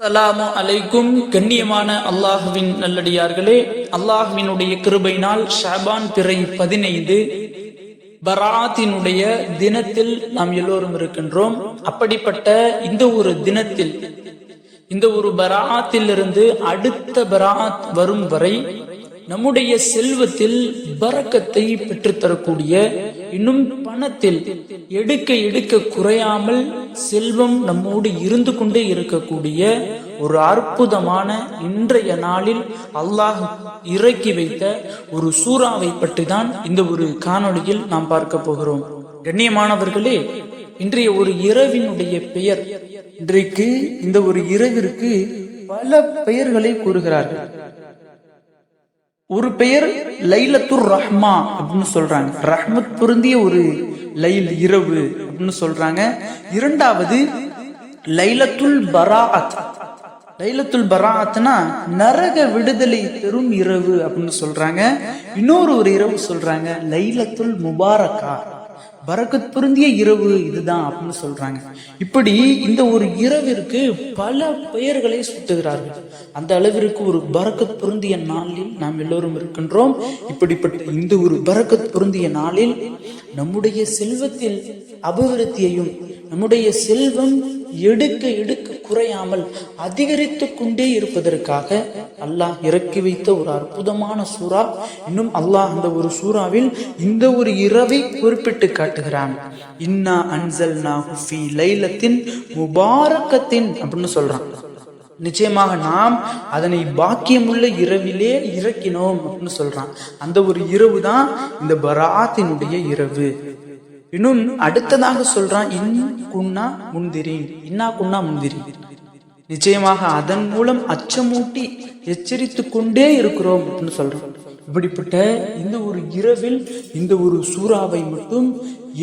அஸ்ஸலாமு அலைக்கும். கண்ணியமான அல்லாஹுவின் நல்லடியார்களே, அல்லாஹுவினுடைய கிருபையினால் ஷாபான் பிறை 15 பராத்தினுடைய தினத்தில் நாம் எல்லோரும் இருக்கின்றோம். அப்படிப்பட்ட இந்த ஒரு தினத்தில், இந்த ஒரு பராத்திலிருந்து அடுத்த பராத் வரும் வரை நம்முடைய செல்வத்தில் பரக்கத்தை பெற்றுத்தரக்கூடிய, இன்னும் பணத்தில் எடுக்க எடுக்க குறையாமல் செல்வம் நம்மோடு இருந்து கொண்டே இருக்கக்கூடிய ஒரு அற்புதமான இன்றைய நாளில் அல்லாஹ் இறக்கி வைத்த ஒரு சூறாவை பற்றி தான் இந்த ஒரு காணொளியில் நாம் பார்க்க போகிறோம். கண்ணியமானவர்களே, இன்றைய ஒரு இரவினுடைய பெயர், இன்றைக்கு இந்த ஒரு இரவிற்கு பல பெயர்களை கூறுகிறார்கள். ஒரு பெயர் லைலத்துர் ரஹ்மா அப்படின்னு சொல்றாங்க, ரஹ்மத் பொருந்திய ஒரு லைல் இரவு அப்படின்னு சொல்றாங்க. இரண்டாவது லைலத்துல் பராஅத். லைலத்துல் பராஅத்னா நரக விடுதலை பெறும் இரவு அப்படின்னு சொல்றாங்க. இன்னொரு ஒரு இரவு சொல்றாங்க லைலத்துல் முபாரக்கா, பரக்கத் பொருந்திய இரவு இதுதான் அப்படின்னு சொல்றாங்க. இப்படி இந்த ஒரு இரவிற்கு பல பெயர்களை சுட்டுகிறார்கள். அந்த அளவிற்கு ஒரு பரக்கத் பொருந்திய நாளில் நாம் எல்லோரும் இருக்கின்றோம். இப்படிப்பட்ட இந்த ஒரு பரக்கத் பொருந்திய நாளில் நம்முடைய செல்வத்தில் அபிவிருத்தியையும், நம்முடைய செல்வம் எடுக்க எடுக்க குறையாமல் அதிகரித்து கொண்டே இருப்பதற்காக அல்லாஹ் இறக்கி வைத்த ஒரு அற்புதமான சூறா. இன்னும் அல்லாஹ் அந்த ஒரு சூறாவில் இந்த ஒரு இரவை குறிப்பிட்டு காட்டுகிறான். இன்னா அன்ஸல்நாஹு ஃபீ லைலத்தின் முபாரக்கத்தின் அப்படின்னு சொல்றான். நிச்சயமாக நாம் அதனை பாக்கியமுள்ள இரவிலே இறக்கினோம் அப்படின்னு சொல்றான். அந்த ஒரு இரவு தான் இந்த பராத்தினுடைய இரவு. இன்னும் அடுத்ததாக சொல்றான் இன்னா குன்னா முந்திரீன், நிச்சயமாக அதன் மூலம் அச்சமூட்டி எச்சரித்து கொண்டே இருக்கிறோம் அப்படின்னு சொல்றோம். இப்படிப்பட்ட இந்த ஒரு இரவில் இந்த ஒரு சூறாவை மட்டும்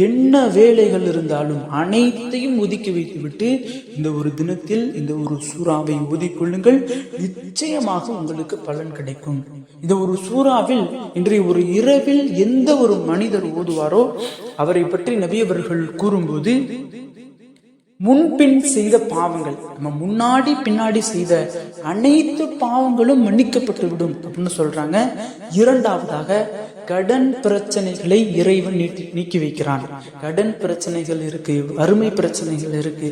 என்ன வேலைகள் இருந்தாலும் அனைத்தையும் ஒதுக்கி வைத்துவிட்டு இந்த ஒரு தினத்தில் இந்த ஒரு சூறாவை ஓதிக்கொள்ளுங்கள். நிச்சயமாக உங்களுக்கு பலன் கிடைக்கும். இந்த ஒரு சூறாவில் இன்றைய ஒரு இரவில் எந்த ஒரு மனிதர் ஓதுவாரோ அவரை பற்றி நபி அவர்கள் கூறும்போது, முன்பின் செய்த பாவங்கள், நம்ம முன்னாடி பின்னாடி செய்த அனைத்து பாவங்களும் மன்னிக்கப்பட்டு விடும் அப்படின்னு சொல்றாங்க. இரண்டாவதாக கடன் பிரச்சனைகளை இறைவன் நீக்கி வைக்கிறான். கடன் பிரச்சனைகள் இருக்கு, வறுமை பிரச்சனைகள் இருக்கு,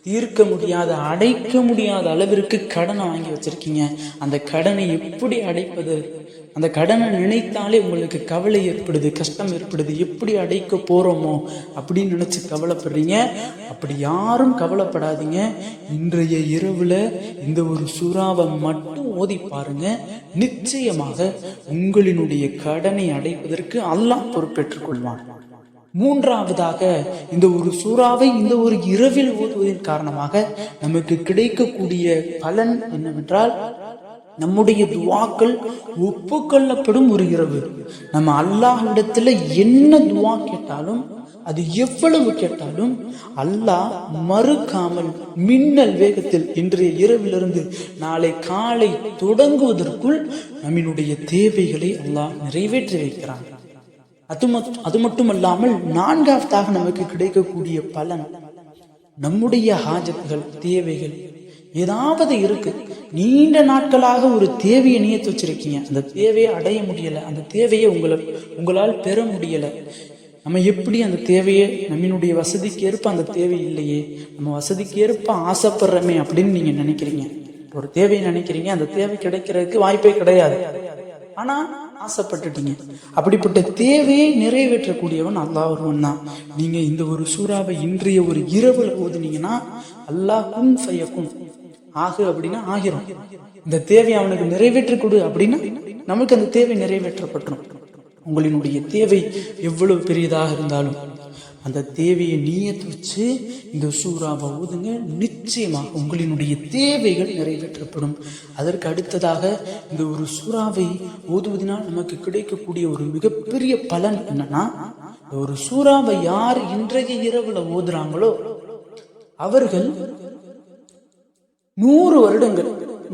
தீர்க்க முடியாத, அடைக்க முடியாத அளவிற்கு கடனை வாங்கி வச்சிருக்கீங்க. அந்த கடனை எப்படி அடைப்பது? அந்த கடனை நினைத்தாலே உங்களுக்கு கவலை ஏற்படுது, கஷ்டம் ஏற்படுது. எப்படி அடைக்க போறோமோ அப்படின்னு நினைச்சு கவலைப்படுறீங்க. அப்படி யாரும் கவலைப்படாதீங்க. இன்றைய இரவுல இந்த ஒரு சூறாவை மட்டும் ஓதி பாருங்க. நிச்சயமாக உங்களினுடைய கடனை அடைப்பதற்கு அல்லாஹ் பொறுப்பேற்றுக் கொள்வான். மூன்றாவதாக இந்த ஒரு சூறாவை இந்த ஒரு இரவில் ஓதுவதன் காரணமாக நமக்கு கிடைக்கக்கூடிய பலன் என்னவென்றால், நம்முடைய துவாக்கள் ஒப்புக்கொள்ளப்படும் ஒரு இரவு. நம்ம அல்லாஹ்விடத்துல என்ன துவா கேட்டாலும், அது எவ்வளவு கேட்டாலும் அல்லாஹ் மறுக்காமல் மின்னல் வேகத்தில் இன்றைய இரவிலிருந்து நாளை காலை தொடங்குவதற்குள் நம்மளுடைய தேவைகளை அல்லாஹ் நிறைவேற்றி வைக்கிறான். அது மட்டுமல்லாமல் நான்காவதாக நமக்கு கிடைக்கக்கூடிய பலன், நம்முடைய ஹாஜத்துகள், தேவைகள் ஏதாவது இருக்கு, நீண்ட நாட்களாக ஒரு தேவையை நியத்து வச்சிருக்கீங்க, அந்த தேவையை அடைய முடியல, அந்த தேவையை உங்களால் பெற முடியல. நம்ம எப்படி அந்த தேவையை நம்மளுடைய வசதிக்கு ஏற்ப அந்த தேவை இல்லையே, நம்ம வசதிக்கு ஏற்ப ஆசைப்படுறமே அப்படின்னு நீங்க நினைக்கிறீங்க. ஒரு தேவையை நினைக்கிறீங்க, அந்த தேவை கிடைக்கிறதுக்கு வாய்ப்பே கிடையாது, ஆனா ஆசைப்பட்டுட்டீங்க. அப்படிப்பட்ட தேவையை நிறைவேற்றக்கூடியவன் அல்லாஹ் ஒருவன் தான். நீங்க இந்த ஒரு சூறாவை இன்றைய ஒரு இரவுல ஓதுனீங்கன்னா அல்லாஹ் குன் ஃபயகுன், ஆகு அப்படின்னா ஆகிரும். இந்த தேவையை அவனுக்கு நிறைவேற்றி கொடு அப்படின்னா நமக்கு அந்த தேவை நிறைவேற்றப்பட்டுரும். உங்களினுடைய தேவை எவ்வளவு பெரியதாக இருந்தாலும் அந்த தேவையை நீயத்து வச்சு இந்த சூறாவை ஓதுங்க. நிச்சயமாக உங்களினுடைய தேவைகள் நிறைவேற்றப்படும். அதற்கு அடுத்ததாக இந்த ஒரு சூறாவை ஓதுவதனால் நமக்கு கிடைக்கக்கூடிய ஒரு மிகப்பெரிய பலன் என்னன்னா, ஒரு சூறாவை யார் இன்றைய இரவுல ஓதுறாங்களோ அவர்கள் 100 வருடங்கள்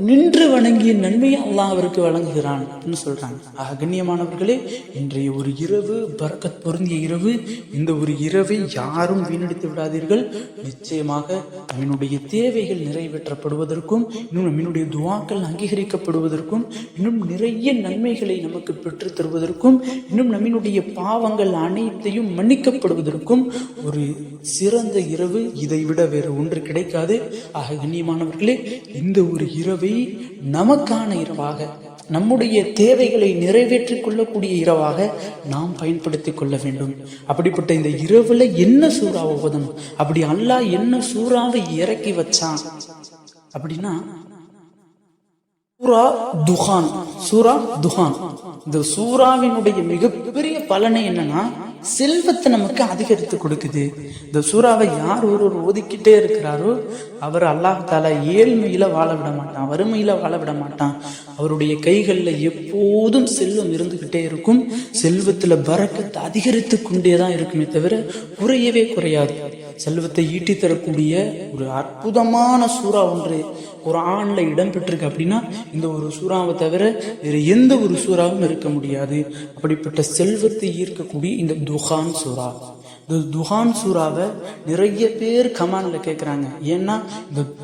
நின்று வணங்கிய நன்மையை அல்லாஹ் அவருக்கு வழங்குகிறான் அப்படின்னு சொல்றாங்க. கண்ணியமானவர்களே, இன்றைய ஒரு இரவு பரக்கத் பொருந்திய இரவு. இந்த ஒரு இரவை யாரும் வீணடித்து விடாதீர்கள். நிச்சயமாக நம்முடைய தேவைகள் நிறைவேற்றப்படுவதற்கும், இன்னும் நம்முடைய துஆக்கள் அங்கீகரிக்கப்படுவதற்கும், இன்னும் நிறைய நன்மைகளை நமக்கு பெற்று தருவதற்கும், இன்னும் நம்முடைய பாவங்கள் அனைத்தையும் மன்னிக்கப்படுவதற்கும் ஒரு சிறந்த இரவு இதை விட வேறு ஒன்று கிடைக்காது. கண்ணியமானவர்களே, இந்த ஒரு இரவை நமக்கான இரவாக, நம்முடைய தேவைகளை நிறைவேற்றிக் கொள்ளக்கூடிய இரவாக நாம் பயன்படுத்திக் கொள்ள வேண்டும். அப்படிப்பட்ட இந்த இரவுல என்ன சூறா ஓதணும்? அப்படி அல்லாஹ் என்ன சூறாவை இறக்கி வச்சான் அப்படின்னா, சூரா துஹான். சூரா துஹான் இந்த சூறாவினுடைய மிகப்பெரிய பலனை என்னன்னா, செல்வத்தை நமக்கு அதிகரித்து கொடுக்குது. இந்த சூறாவை யார் ஒருவர் ஓதிக்கிட்டே இருக்கிறாரோ அவர் அல்லாஹ் தஆலா ஏழ்மையில வாழ விட மாட்டான், வறுமையில வாழ விட மாட்டான். அவருடைய கைகள்ல எப்போதும் செல்வம் இருந்துகிட்டே இருக்கும். செல்வத்துல பரக்கத்து அதிகரித்து கொண்டேதான் இருக்குமே தவிர குறையவே குறையாது. செல்வத்தை ஈட்டி தரக்கூடிய ஒரு அற்புதமான சூறா ஒன்று குர்ஆன்ல இடம்பெற்றிருக்கு அப்படின்னா இந்த ஒரு சூறாவை தவிர வேறு எந்த ஒரு சூறாவும் இருக்க முடியாது. அப்படிப்பட்ட செல்வத்தை ஈர்க்கக்கூடிய இந்த துஹான் சூறா. இந்த துஹான் சூறாவை நிறைய பேர் கமான்ல கேட்குறாங்க. ஏன்னா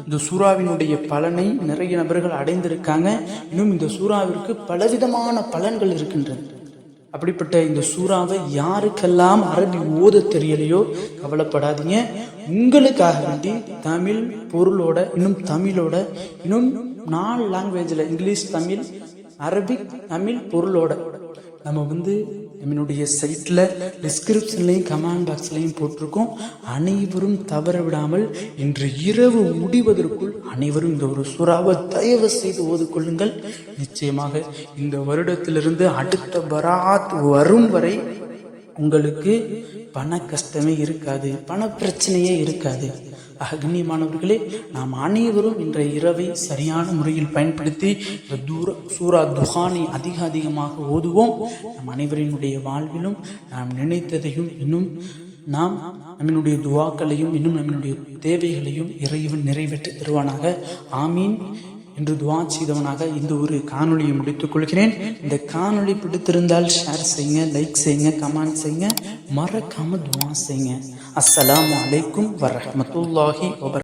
இந்த சூறாவினுடைய பலனை நிறைய நபர்கள் அடைந்திருக்காங்க. இன்னும் இந்த சூறாவிற்கு பலவிதமான பலன்கள் இருக்கின்றது. அப்படிப்பட்ட இந்த சூறாவை யாருக்கெல்லாம் அரபி ஓத தெரியலையோ கவலைப்படாதீங்க. உங்களுக்காக வேண்டி தமிழ் பொருளோட, இன்னும் தமிழோட, இன்னும் 4 லாங்குவேஜில் இங்கிலீஷ், தமிழ், அரபிக், தமிழ் பொருளோட நம்ம நம்மளுடைய சைட்டில் டிஸ்கிரிப்ஷன்லையும் கமெண்ட் பாக்ஸ்லையும் போட்டிருக்கோம். அனைவரும் தவற விடாமல் இன்று இரவு முடிவதற்குள் அனைவரும் இந்த ஒரு சூறாவை தயவு செய்து ஓதிக்கொள்ளுங்கள். நிச்சயமாக இந்த வருடத்திலிருந்து அடுத்த பராத் வரும் வரை உங்களுக்கு பண கஷ்டமே இருக்காது, பண பிரச்சனையே இருக்காது. கண்ணியமானவர்களே, நாம் அனைவரும் இன்றைய இரவை சரியான முறையில் பயன்படுத்தி சூரா துஹானை அதிகமாக ஓதுவோம். நம் அனைவரினுடைய வாழ்விலும் நாம் நினைத்ததையும், இன்னும் நாம் நம்மளுடைய துஆக்களையும், இன்னும் நம்மளுடைய தேவைகளையும் இறைவன் நிறைவேற்றி தருவானாக. ஆமீன் என்று துஆ செய்தவனாக இந்த ஒரு காணொலியை முடித்துக் கொள்கிறேன். இந்த காணொலி பிடித்திருந்தால் ஷேர் செய்யுங்க, லைக் செய்யுங்க, கமெண்ட் செய்யுங்க, மறக்காம துஆ செய்யுங்க. அஸ்ஸலாமு அலைக்கும் வரஹ்மத்துல்லாஹி வபரகாத்துஹு.